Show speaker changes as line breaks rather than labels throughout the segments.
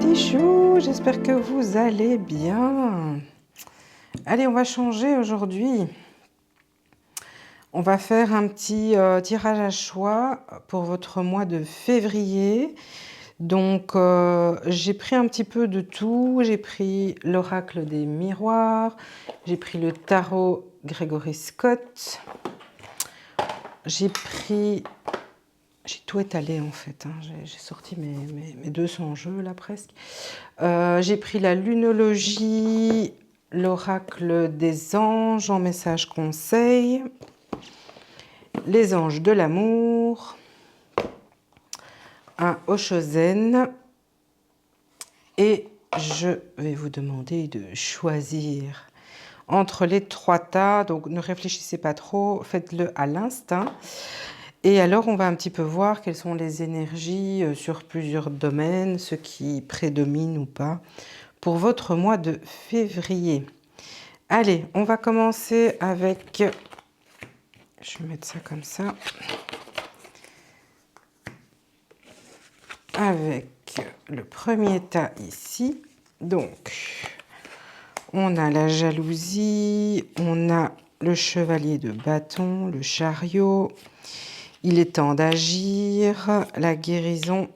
petits choux, j'espère que vous allez bien. Allez, on va changer aujourd'hui. On va faire un petit tirage à choix pour votre mois de février. Donc, j'ai pris un petit peu de tout. J'ai pris l'oracle des miroirs. J'ai pris le tarot Gregory Scott. J'ai pris... J'ai tout étalé en fait, hein. J'ai sorti mes 200 jeux là presque. J'ai pris la lunologie, l'oracle des anges en message conseil, les anges de l'amour, un Oshozen et je vais vous demander de choisir entre les 3 tas. Donc ne réfléchissez pas trop, faites-le à l'instinct. Et alors, on va un petit peu voir quelles sont les énergies sur plusieurs domaines, ce qui prédomine ou pas, pour votre mois de février. Allez, on va commencer avec... Je vais mettre ça comme ça. Avec le premier tas ici. Donc, on a la jalousie, on a le chevalier de bâton, le chariot... Il est temps d'agir, la guérison.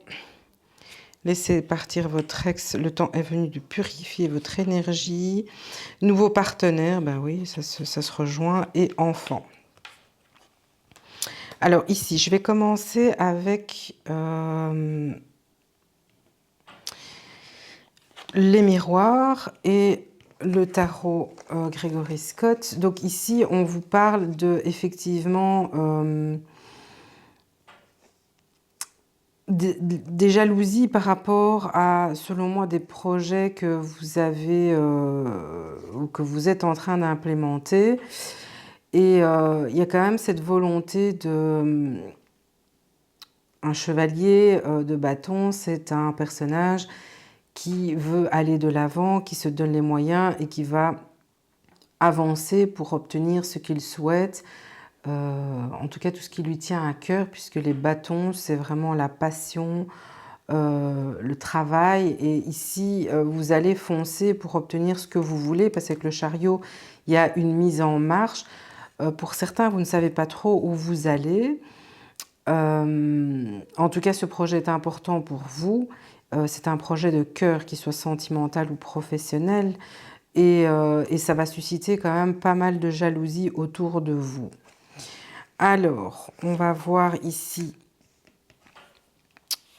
Laissez partir votre ex, le temps est venu de purifier votre énergie. Nouveau partenaire, ben oui, ça se rejoint. Et enfant. Alors ici, je vais commencer avec les miroirs et le tarot Gregory Scott. Donc ici, on vous parle de, effectivement... des jalousies par rapport à, selon moi, des projets que vous avez ou que vous êtes en train d'implémenter. Et il y a quand même cette volonté de... Un chevalier de bâton, c'est un personnage qui veut aller de l'avant, qui se donne les moyens et qui va avancer pour obtenir ce qu'il souhaite. En tout cas, tout ce qui lui tient à cœur, puisque les bâtons, c'est vraiment la passion, le travail. Et ici, vous allez foncer pour obtenir ce que vous voulez, parce qu'avec le chariot, il y a une mise en marche. Pour certains, vous ne savez pas trop où vous allez. En tout cas, ce projet est important pour vous. C'est un projet de cœur, qu'il soit sentimental ou professionnel. Et ça va susciter quand même pas mal de jalousie autour de vous. Alors, on va voir ici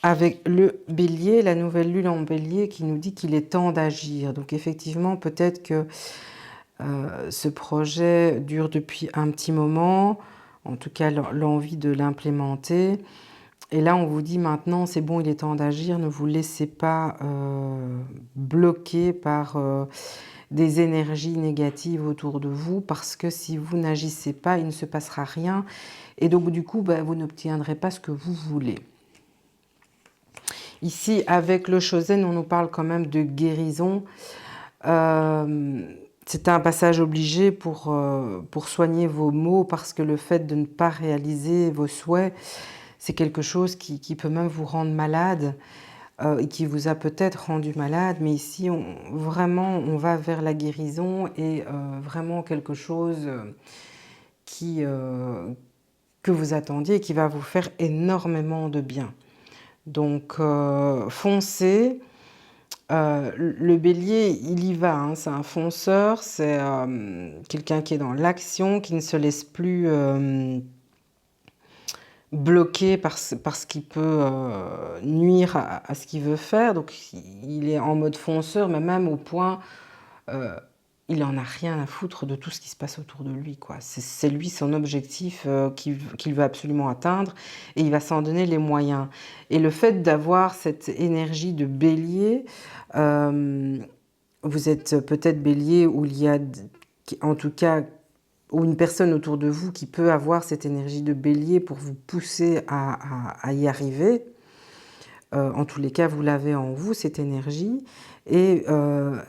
avec le bélier, la nouvelle lune en bélier qui nous dit qu'il est temps d'agir. Donc effectivement, peut-être que ce projet dure depuis un petit moment, en tout cas l'envie de l'implémenter. Et là, on vous dit maintenant, c'est bon, il est temps d'agir, ne vous laissez pas bloquer par... des énergies négatives autour de vous, parce que si vous n'agissez pas, il ne se passera rien. Et donc, du coup, vous n'obtiendrez pas ce que vous voulez. Ici, avec le Chosen, on nous parle quand même de guérison. C'est un passage obligé pour soigner vos maux, parce que le fait de ne pas réaliser vos souhaits, c'est quelque chose qui peut même vous rendre malade. Et qui vous a peut-être rendu malade, mais ici, vraiment, on va vers la guérison et vraiment quelque chose que vous attendiez et qui va vous faire énormément de bien. Donc, foncez. Le bélier, il y va, hein, c'est un fonceur, c'est quelqu'un qui est dans l'action, qui ne se laisse plus... bloqué par ce qui peut nuire à ce qu'il veut faire. Donc il est en mode fonceur, mais même au point, il en a rien à foutre de tout ce qui se passe autour de lui, quoi. C'est lui son objectif qu'il veut absolument atteindre, et il va s'en donner les moyens. Et le fait d'avoir cette énergie de bélier, vous êtes peut-être bélier où il y a, en tout cas, ou une personne autour de vous qui peut avoir cette énergie de bélier pour vous pousser à y arriver. En tous les cas, vous l'avez en vous, cette énergie, et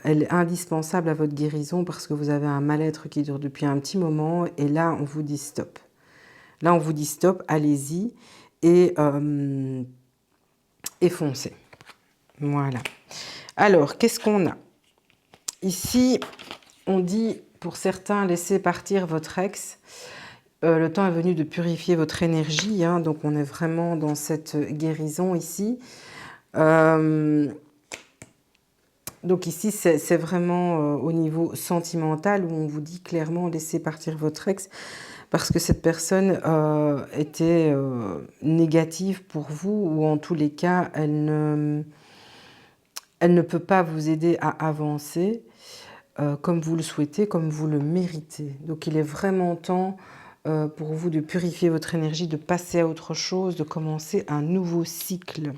elle est indispensable à votre guérison parce que vous avez un mal-être qui dure depuis un petit moment, et là, on vous dit stop. Là, on vous dit stop, allez-y, et foncez. Voilà. Alors, qu'est-ce qu'on a? Ici, on dit, pour certains, laissez partir votre ex. Le temps est venu de purifier votre énergie, hein, donc on est vraiment dans cette guérison ici. Donc ici, c'est vraiment au niveau sentimental où on vous dit clairement laissez partir votre ex parce que cette personne était négative pour vous ou en tous les cas, elle ne peut pas vous aider à avancer comme vous le souhaitez, comme vous le méritez. Donc il est vraiment temps pour vous de purifier votre énergie, de passer à autre chose, de commencer un nouveau cycle.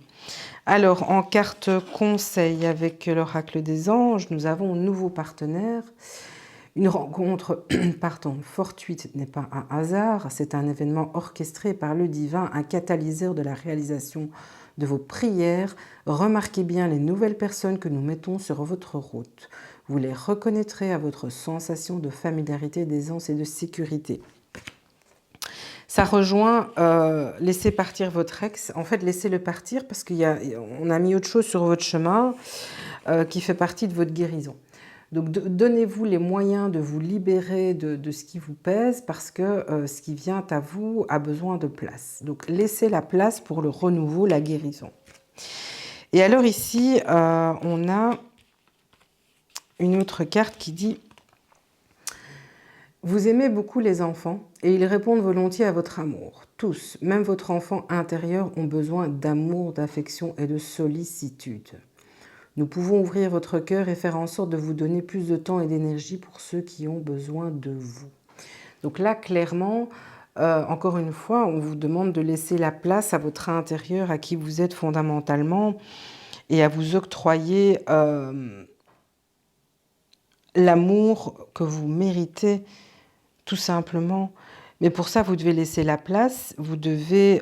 Alors, en carte conseil avec l'oracle des anges, nous avons un nouveau partenaire. Une rencontre fortuite n'est pas un hasard, c'est un événement orchestré par le divin, un catalyseur de la réalisation de vos prières. Remarquez bien les nouvelles personnes que nous mettons sur votre route. Vous les reconnaîtrez à votre sensation de familiarité, d'aisance et de sécurité. Ça rejoint laissez partir votre ex. En fait, laissez-le partir parce qu'on a mis autre chose sur votre chemin qui fait partie de votre guérison. Donc, donnez-vous les moyens de vous libérer de ce qui vous pèse parce que ce qui vient à vous a besoin de place. Donc, laissez la place pour le renouveau, la guérison. Et alors ici, on a une autre carte qui dit « Vous aimez beaucoup les enfants et ils répondent volontiers à votre amour. Tous, même votre enfant intérieur, ont besoin d'amour, d'affection et de sollicitude. Nous pouvons ouvrir votre cœur et faire en sorte de vous donner plus de temps et d'énergie pour ceux qui ont besoin de vous. » Donc là, clairement, encore une fois, on vous demande de laisser la place à votre intérieur, à qui vous êtes fondamentalement, et à vous octroyer l'amour que vous méritez, tout simplement. Mais pour ça, vous devez laisser la place, vous devez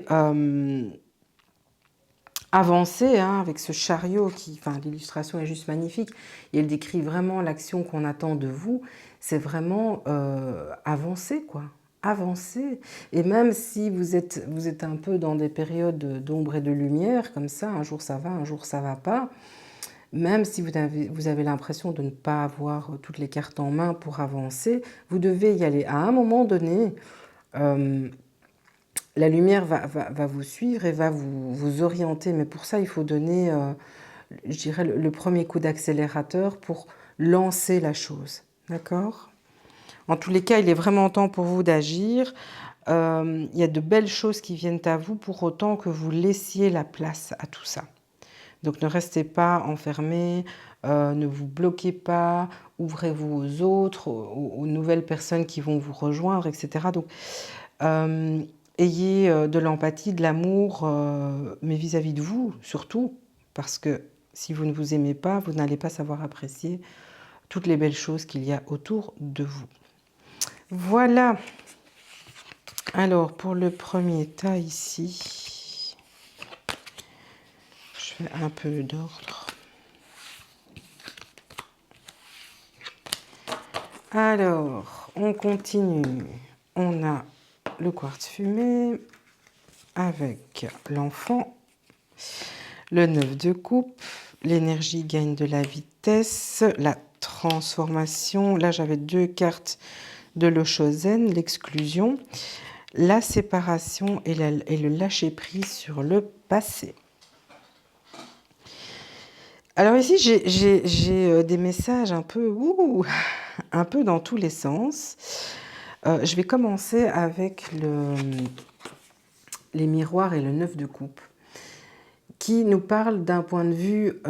avancer avec ce chariot l'illustration est juste magnifique, et elle décrit vraiment l'action qu'on attend de vous, c'est vraiment avancer, quoi. Avancer. Et même si vous êtes un peu dans des périodes d'ombre et de lumière, comme ça, un jour ça va, un jour ça va pas, même si vous avez l'impression de ne pas avoir toutes les cartes en main pour avancer, vous devez y aller. À un moment donné, la lumière va vous suivre et va vous orienter. Mais pour ça, il faut donner, je dirais, le premier coup d'accélérateur pour lancer la chose. D'accord ? En tous les cas, il est vraiment temps pour vous d'agir. Il y a de belles choses qui viennent à vous pour autant que vous laissiez la place à tout ça. Donc ne restez pas enfermés, ne vous bloquez pas, ouvrez-vous aux autres, aux nouvelles personnes qui vont vous rejoindre, etc. Donc ayez de l'empathie, de l'amour, mais vis-à-vis de vous surtout, parce que si vous ne vous aimez pas, vous n'allez pas savoir apprécier toutes les belles choses qu'il y a autour de vous. Voilà. Alors pour le premier tas ici, je fais un peu d'ordre. Alors, on continue. On a le quartz fumé avec l'enfant, le 9 de coupe, l'énergie gagne de la vitesse, la transformation. Là, j'avais deux cartes de l'Oshozen, l'exclusion, la séparation et le lâcher-prise sur le passé. Alors ici, j'ai des messages un peu dans tous les sens. Je vais commencer avec les miroirs et le 9 de coupe, qui nous parlent d'un point de vue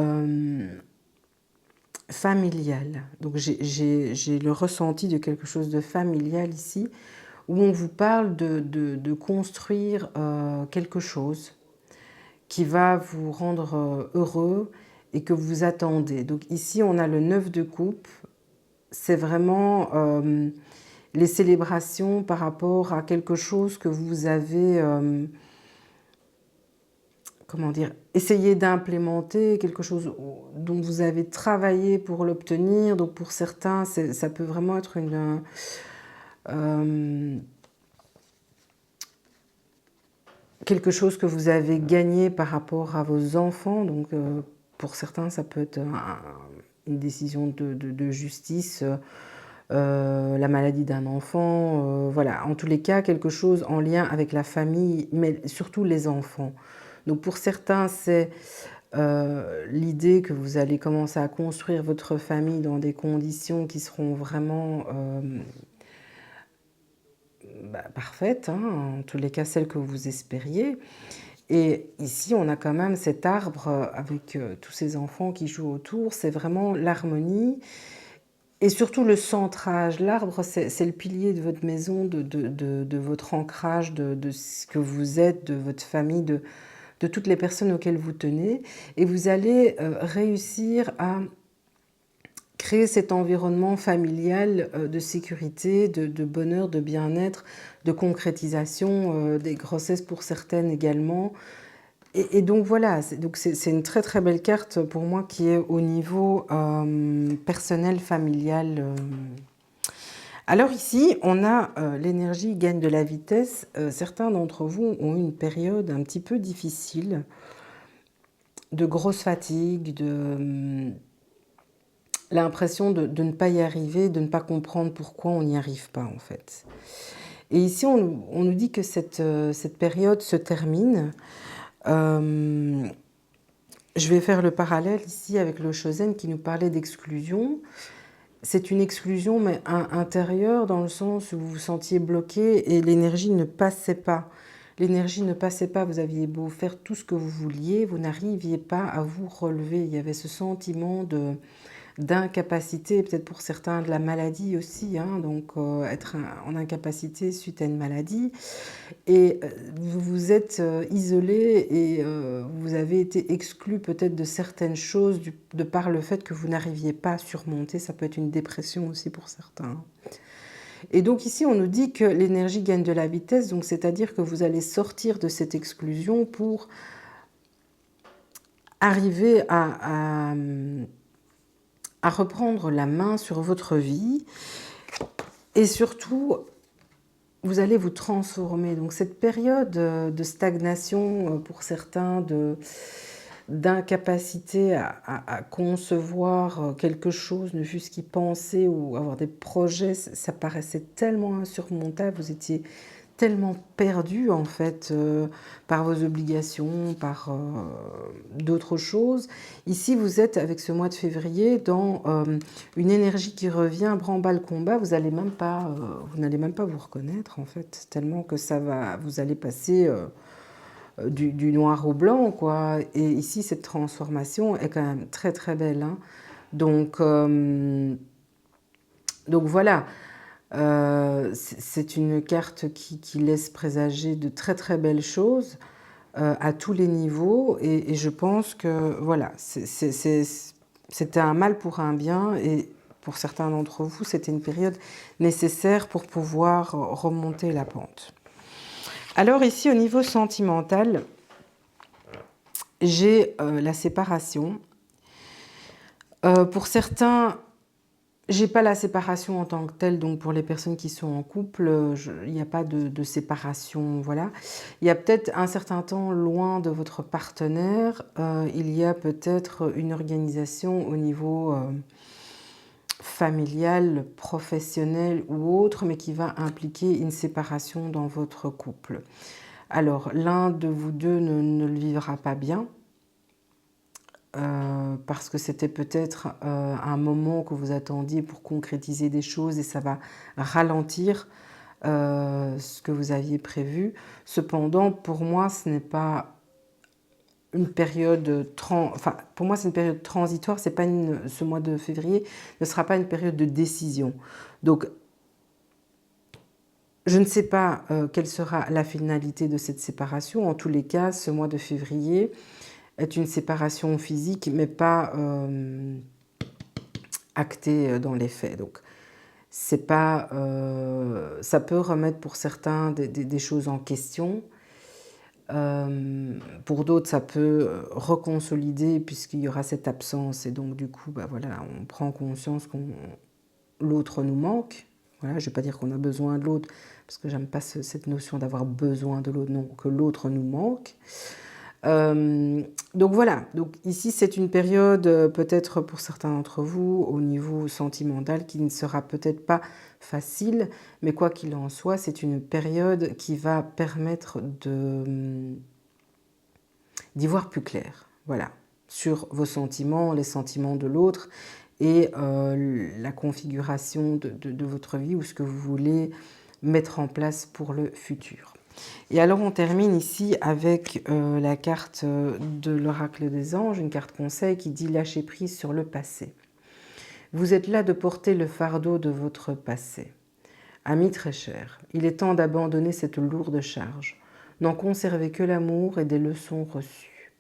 familial. Donc j'ai le ressenti de quelque chose de familial ici, où on vous parle de construire quelque chose qui va vous rendre heureux et que vous attendez. Donc ici, on a le 9 de coupe. C'est vraiment les célébrations par rapport à quelque chose que vous avez, comment dire, essayé d'implémenter, quelque chose dont vous avez travaillé pour l'obtenir. Donc pour certains, ça peut vraiment être quelque chose que vous avez gagné par rapport à vos enfants. Donc pour certains, ça peut être une décision de justice, la maladie d'un enfant, voilà. En tous les cas, quelque chose en lien avec la famille, mais surtout les enfants. Donc pour certains, c'est l'idée que vous allez commencer à construire votre famille dans des conditions qui seront vraiment parfaites, hein, en tous les cas celles que vous espériez. Et ici, on a quand même cet arbre avec tous ces enfants qui jouent autour, c'est vraiment l'harmonie et surtout le centrage. L'arbre, c'est le pilier de votre maison, de votre ancrage, de ce que vous êtes, de votre famille, de toutes les personnes auxquelles vous tenez. Et vous allez réussir à créer cet environnement familial de sécurité, de bonheur, de bien-être, de concrétisation, des grossesses pour certaines également. Et donc voilà, c'est une très très belle carte pour moi qui est au niveau personnel, familial. Alors ici, on a l'énergie gagne de la vitesse. Certains d'entre vous ont eu une période un petit peu difficile, de grosse fatigue, de l'impression de ne pas y arriver, de ne pas comprendre pourquoi on n'y arrive pas en fait. Et ici, on nous dit que cette période se termine. Je vais faire le parallèle ici avec le Shozen qui nous parlait d'exclusion. C'est une exclusion mais intérieure dans le sens où vous vous sentiez bloqué et l'énergie ne passait pas. L'énergie ne passait pas, vous aviez beau faire tout ce que vous vouliez, vous n'arriviez pas à vous relever. Il y avait ce sentiment d'incapacité, peut-être pour certains de la maladie aussi, hein, donc être en incapacité suite à une maladie. Et vous vous êtes isolé et vous avez été exclu peut-être de certaines choses de par le fait que vous n'arriviez pas à surmonter. Ça peut être une dépression aussi pour certains. Et donc ici, on nous dit que l'énergie gagne de la vitesse, donc c'est-à-dire que vous allez sortir de cette exclusion pour arriver à reprendre la main sur votre vie et surtout vous allez vous transformer. Donc cette période de stagnation pour certains, d'incapacité à concevoir quelque chose, ne fût-ce qu'y penser ou avoir des projets, ça paraissait tellement insurmontable, vous étiez tellement perdu en fait par vos obligations, par d'autres choses. Ici, vous êtes avec ce mois de février dans une énergie qui revient, branle-bas combat. Vous n'allez même pas vous reconnaître en fait, tellement que ça va, vous allez passer du noir au blanc, quoi. Et ici, cette transformation est quand même très très belle, hein. Donc voilà. C'est une carte qui laisse présager de très très belles choses à tous les niveaux et je pense que voilà, c'était un mal pour un bien et pour certains d'entre vous, c'était une période nécessaire pour pouvoir remonter la pente. Alors ici, au niveau sentimental, j'ai la séparation. Pour certains, j'ai pas la séparation en tant que telle, donc pour les personnes qui sont en couple, il n'y a pas de séparation, voilà. Il y a peut-être un certain temps loin de votre partenaire, il y a peut-être une organisation au niveau familial, professionnel ou autre, mais qui va impliquer une séparation dans votre couple. Alors, l'un de vous deux ne le vivra pas bien, parce que c'était peut-être un moment que vous attendiez pour concrétiser des choses et ça va ralentir ce que vous aviez prévu. Cependant, pour moi, ce n'est pas une période pour moi, c'est une période transitoire. C'est pas ce mois de février ne sera pas une période de décision. Donc, je ne sais pas quelle sera la finalité de cette séparation. En tous les cas, ce mois de février est une séparation physique, mais pas actée dans les faits. Donc, c'est pas, ça peut remettre pour certains des choses en question. Pour d'autres, ça peut reconsolider puisqu'il y aura cette absence. Et donc, du coup, voilà, on prend conscience que l'autre nous manque. Voilà, je ne vais pas dire qu'on a besoin de l'autre, parce que j'aime pas cette notion d'avoir besoin de l'autre, non, que l'autre nous manque. Donc voilà, donc ici c'est une période peut-être pour certains d'entre vous au niveau sentimental qui ne sera peut-être pas facile, mais quoi qu'il en soit, c'est une période qui va permettre d'y voir plus clair, voilà, sur vos sentiments, les sentiments de l'autre et la configuration de votre vie ou ce que vous voulez mettre en place pour le futur. Et alors on termine ici avec la carte de l'oracle des anges, une carte conseil qui dit lâcher prise sur le passé. Vous êtes là de porter le fardeau de votre passé. Ami très cher, il est temps d'abandonner cette lourde charge. N'en conservez que l'amour et des leçons reçues.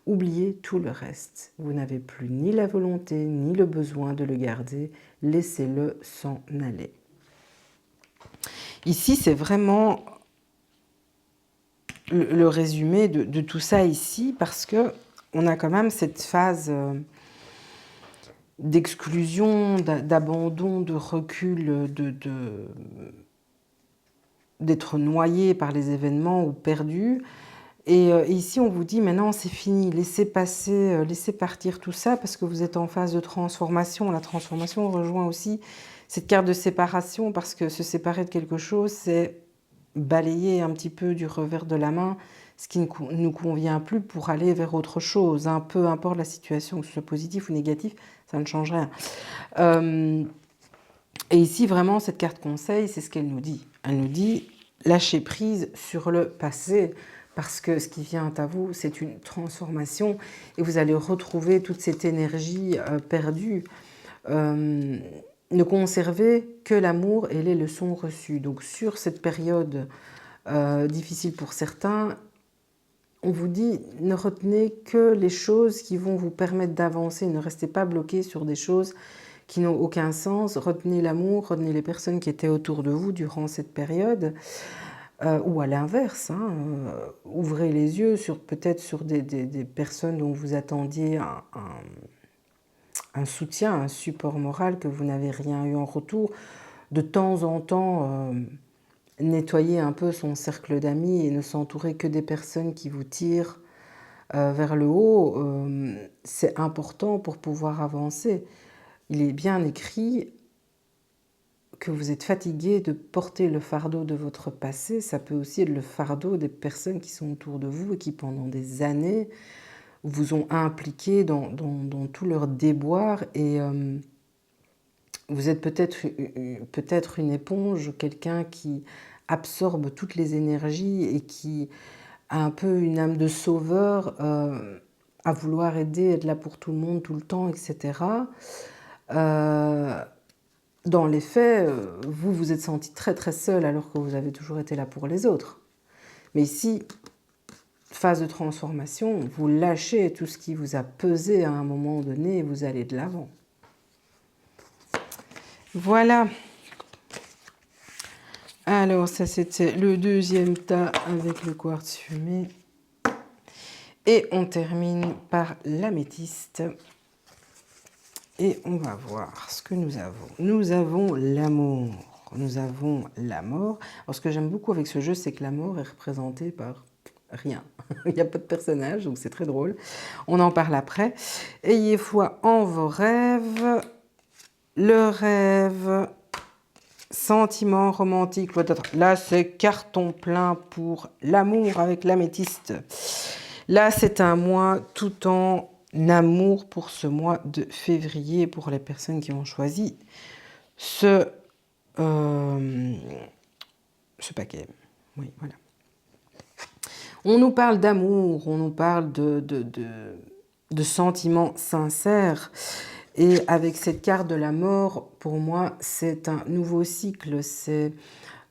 Oubliez tout le reste. Vous n'avez plus ni la volonté ni le besoin de le garder. Laissez-le s'en aller. Ici, c'est vraiment le résumé de tout ça ici, parce que on a quand même cette phase d'exclusion, d'abandon, de recul, d'être noyé par les événements ou perdu. Et ici, on vous dit maintenant, c'est fini, laissez passer, laissez partir tout ça, parce que vous êtes en phase de transformation. La transformation rejoint aussi cette carte de séparation, parce que se séparer de quelque chose, c'est balayer un petit peu du revers de la main ce qui ne nous convient plus pour aller vers autre chose. Hein. Peu importe la situation, que ce soit positif ou négatif, ça ne change rien. Et ici, vraiment, cette carte conseil, c'est ce qu'elle nous dit. Elle nous dit, lâchez prise sur le passé, parce que ce qui vient à vous, c'est une transformation, et vous allez retrouver toute cette énergie perdue. Ne conservez que l'amour et les leçons reçues. Donc sur cette période difficile pour certains, on vous dit ne retenez que les choses qui vont vous permettre d'avancer, ne restez pas bloqué sur des choses qui n'ont aucun sens. Retenez l'amour, retenez les personnes qui étaient autour de vous durant cette période, ou à l'inverse, hein, ouvrez les yeux peut-être sur des personnes dont vous attendiez un soutien, un support moral que vous n'avez rien eu en retour. De temps en temps, nettoyer un peu son cercle d'amis et ne s'entourer que des personnes qui vous tirent vers le haut, c'est important pour pouvoir avancer. Il est bien écrit que vous êtes fatigué de porter le fardeau de votre passé. Ça peut aussi être le fardeau des personnes qui sont autour de vous et qui pendant des années vous ont impliqué dans tous leurs déboires, et vous êtes peut-être une éponge, quelqu'un qui absorbe toutes les énergies et qui a un peu une âme de sauveur, à vouloir aider, être là pour tout le monde, tout le temps, etc. Dans les faits, vous vous êtes senti très très seul alors que vous avez toujours été là pour les autres. Mais ici, phase de transformation, vous lâchez tout ce qui vous a pesé à un moment donné et vous allez de l'avant. Voilà. Alors ça c'était le deuxième tas avec le quartz fumé. Et on termine par l'améthyste. Et on va voir ce que nous avons. Nous avons l'amour. Nous avons la mort. Alors ce que j'aime beaucoup avec ce jeu, c'est que la mort est représentée par rien. Il n'y a pas de personnage, donc c'est très drôle. On en parle après. Ayez foi en vos rêves. Le rêve, sentiment romantique. Là, c'est carton plein pour l'amour avec l'améthyste. Là, c'est un mois tout en amour pour ce mois de février, pour les personnes qui ont choisi ce paquet. Oui, voilà. On nous parle d'amour, on nous parle de sentiments sincères. Et avec cette carte de la mort, pour moi, c'est un nouveau cycle. C'est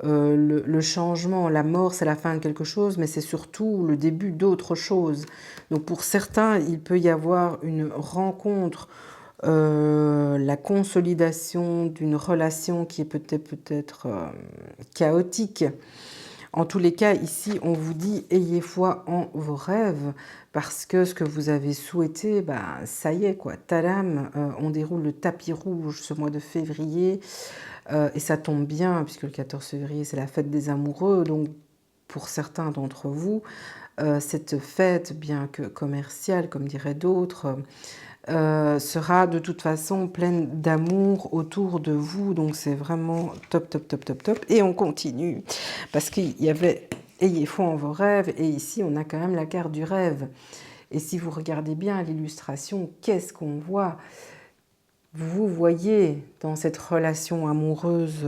le changement. La mort, c'est la fin de quelque chose, mais c'est surtout le début d'autre chose. Donc pour certains, il peut y avoir une rencontre, la consolidation d'une relation qui est peut-être chaotique. En tous les cas, ici, on vous dit, ayez foi en vos rêves, parce que ce que vous avez souhaité, ben, ça y est, quoi. Tadam, on déroule le tapis rouge ce mois de février, et ça tombe bien, puisque le 14 février, c'est la fête des amoureux, donc pour certains d'entre vous, cette fête, bien que commerciale, comme diraient d'autres, sera de toute façon pleine d'amour autour de vous. Donc c'est vraiment top, top, top, top, top. Et on continue, parce qu'il y avait « Ayez foi en vos rêves » et ici on a quand même la carte du rêve. Et si vous regardez bien l'illustration, qu'est-ce qu'on voit? Vous voyez dans cette relation amoureuse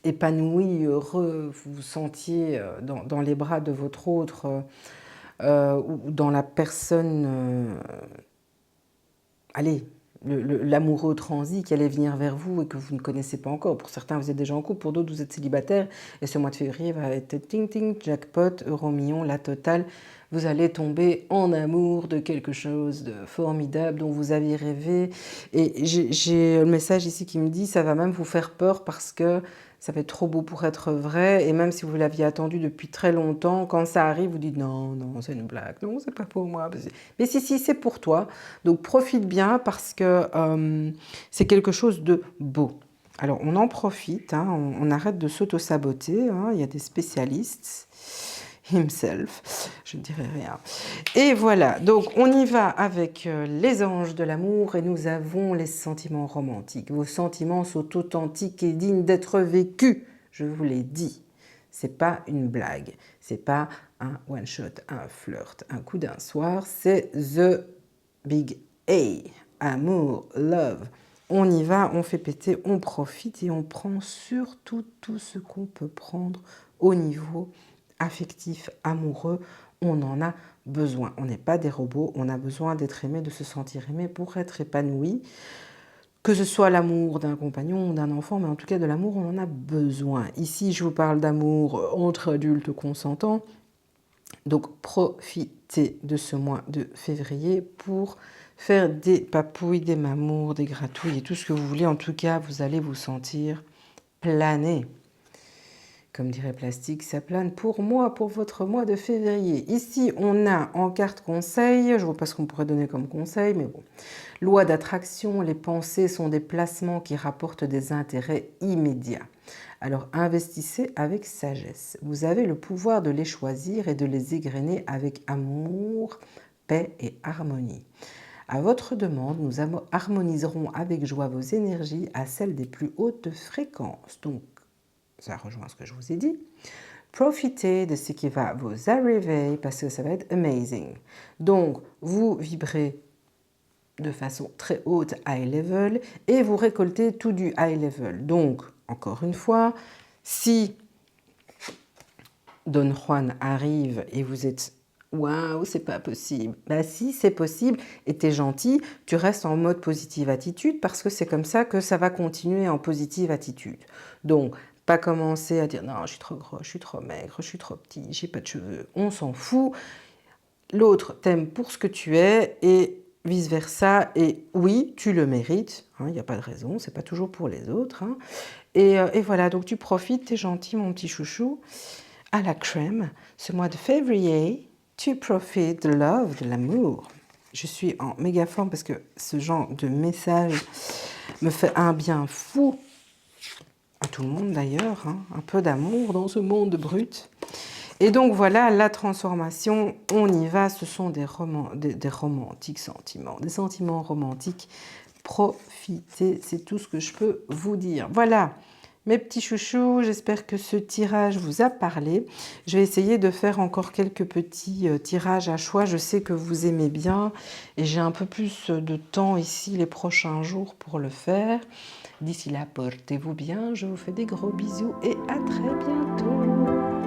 épanoui, heureux, vous vous sentiez dans les bras de votre autre ou dans la personne, allez, l'amoureux transi qui allait venir vers vous et que vous ne connaissez pas encore. Pour certains, vous êtes déjà en couple, pour d'autres, vous êtes célibataire. Et ce mois de février va être ting ting, jackpot, euro million, la totale. Vous allez tomber en amour de quelque chose de formidable dont vous aviez rêvé. Et j'ai le message ici qui me dit, ça va même vous faire peur parce que ça va être trop beau pour être vrai. Et même si vous l'aviez attendu depuis très longtemps, quand ça arrive, vous dites non, non, c'est une blague, non, c'est pas pour moi. Mais si, c'est pour toi. Donc profite bien parce que c'est quelque chose de beau. Alors on en profite, hein, on arrête de s'auto-saboter, hein, il y a des spécialistes. Himself, je ne dirai rien. Et voilà, donc on y va avec les anges de l'amour et nous avons les sentiments romantiques. Vos sentiments sont authentiques et dignes d'être vécus, je vous l'ai dit. C'est pas une blague, c'est pas un one shot, un flirt, un coup d'un soir, c'est the big A, amour, love. On y va, on fait péter, on profite et on prend surtout tout ce qu'on peut prendre au niveau affectif, amoureux, on en a besoin. On n'est pas des robots, on a besoin d'être aimé, de se sentir aimé pour être épanoui. Que ce soit l'amour d'un compagnon, d'un enfant, mais en tout cas de l'amour, on en a besoin. Ici, je vous parle d'amour entre adultes consentants. Donc, profitez de ce mois de février pour faire des papouilles, des mamours, des gratouilles et tout ce que vous voulez. En tout cas, vous allez vous sentir planer. Comme dirait Plastique, ça plane pour moi, pour votre mois de février. Ici, on a en carte conseil, je ne vois pas ce qu'on pourrait donner comme conseil, mais bon. Loi d'attraction, les pensées sont des placements qui rapportent des intérêts immédiats. Alors investissez avec sagesse. Vous avez le pouvoir de les choisir et de les égrener avec amour, paix et harmonie. À votre demande, nous harmoniserons avec joie vos énergies à celles des plus hautes fréquences. Donc, ça rejoint ce que je vous ai dit. Profitez de ce qui va vous arriver parce que ça va être amazing. Donc, vous vibrez de façon très haute, high level, et vous récoltez tout du high level. Donc, encore une fois, si Don Juan arrive et vous êtes « Waouh, c'est pas possible », bah si, c'est possible, et t'es gentil, tu restes en mode positive attitude parce que c'est comme ça que ça va continuer en positive attitude. Donc, pas commencer à dire « Non, je suis trop gros, je suis trop maigre, je suis trop petit, j'ai pas de cheveux », on s'en fout. L'autre t'aime pour ce que tu es et vice-versa. Et oui, tu le mérites, il n'y a pas de raison, c'est pas toujours pour les autres. Hein. Et voilà, donc tu profites, t'es gentil, mon petit chouchou. À la crème, ce mois de février, tu profites de love, de l'amour. Je suis en méga forme parce que ce genre de message me fait un bien fou. À tout le monde d'ailleurs, hein. Un peu d'amour dans ce monde brut. Et donc voilà, la transformation, on y va, ce sont des romantiques sentiments, des sentiments romantiques. Profitez, c'est tout ce que je peux vous dire. Voilà, mes petits chouchous, j'espère que ce tirage vous a parlé. Je vais essayer de faire encore quelques petits tirages à choix. Je sais que vous aimez bien et j'ai un peu plus de temps ici les prochains jours pour le faire. D'ici là, portez-vous bien, je vous fais des gros bisous et à très bientôt.